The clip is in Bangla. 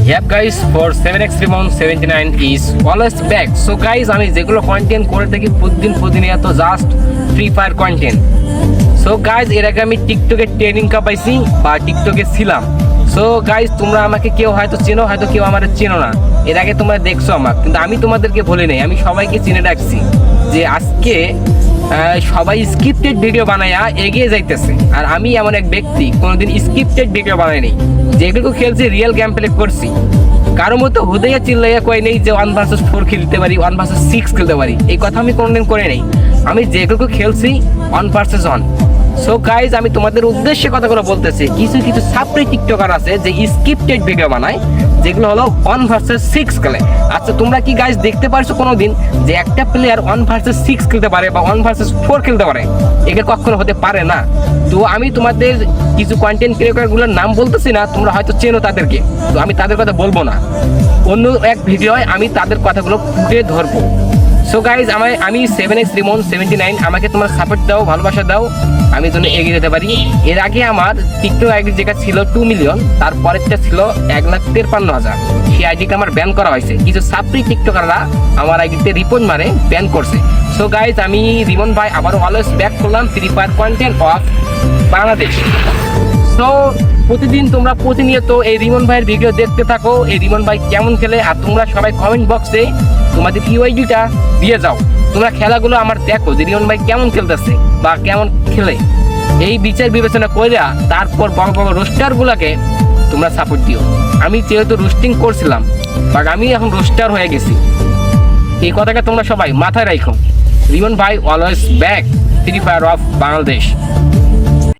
Yep guys, for 7x Remon 79 is always back. So guys, আমি যেগুলো কন্টেন্ট করে থাকি প্রতিনিয়ত just free fire content. So guys এর আগে আমি টিকটকে ট্রেনিং পাইছি বা টিকটকে ছিলাম। সো গাইজ তোমরা আমাকে কেউ হয়তো চেনো, হয়তো কেউ আমার চেনো না। এর আগে তোমরা দেখছো আমাকে, কিন্তু আমি তোমাদেরকে বলি নাই, আমি সবাইকে চিনে রাখছি যে আজকে সবাই স্ক্রিপ্টেড ভিডিও বানায়া এগিয়ে যাইতেছে, আর আমি এমন এক ব্যক্তি কোনোদিন স্ক্রিপ্টেড ভিডিও বানাইনি। যেগুলো খেলছি রিয়েল গেম প্লে করছি, কারো মতো হুদাইয়া চিল্লাইয়া কই নেই যে 1 vs 4 খেলতে পারি, 1 vs 6 খেলতে পারি, এই কথা আমি কোনোদিন করে নেই। আমি যেগুলো খেলছি 1 vs 1। সো গাইজ আমি তোমাদের উদ্দেশ্যে কথাগুলো বলতেছি, কিছু কিছু ছাত্রী টিকটকার আছে যে স্ক্রিপ্টেড ভিডিও বানায়, যেগুলো হলো 1 vs 6 খেলে। আচ্ছা তোমরা কি গাইজ দেখতে পারছো কোনোদিন যে একটা প্লেয়ার 1 vs 6 খেলতে পারে বা 1 vs 4 খেলতে পারে? এটা কখনো হতে পারে না। তো আমি তোমাদের কিছু কন্টেন্ট ক্রিয়েটরগুলোর নাম বলতেছি না, তোমরা হয়তো চেনো তাদেরকে, তো আমি তাদের কথা বলবো না। অন্য এক ভিডিওয় আমি তাদের কথাগুলো ফুটে ধরবো। সো গাইজ আমি 7x Remon 79, আমাকে তোমার সাপোর্ট দাও, ভালোবাসা দাও, আমি যেন এগিয়ে যেতে পারি। এর আগে আমার টিকটক আইডি যেটা ছিল 2 মিলিয়ন, তারপরেরটা ছিল 1,53,000। সেই আইডিকে আমার ব্যান করা হয়েছে। কিছু ছাত্রী টিকটকাররা আমার আইডিতে রিপোর্ট মারে ব্যান করছে। সো গাইজ আমি রিমন ভাই আবারও অলওয়েজ ব্যাক করলাম free fire content of Bangladesh. So প্রতিদিন তোমরা প্রতিনিয়ত এই রিমন ভাইয়ের ভিডিও দেখতে থাকো, এই রিমন ভাই কেমন খেলে, আর তোমরা সবাই কমেন্ট বক্সে তোমাদের ইউআইডিটা দিয়ে যাও। তোমরা খেলাগুলো আমার দেখো যে রিমন ভাই কেমন খেলতেছে বা কেমন খেলে, এই বিচার বিবেচনা করে তারপর বড় বড় রোস্টারগুলোকে তোমরা সাপোর্ট দিও। আমি যেহেতু রোস্টিং করছিলাম, বাট আমি এখন রোস্টার হয়ে গেছি, এই কথাটা তোমরা সবাই মাথায় রাখো। রিমন ভাই always back free fire of Bangladesh.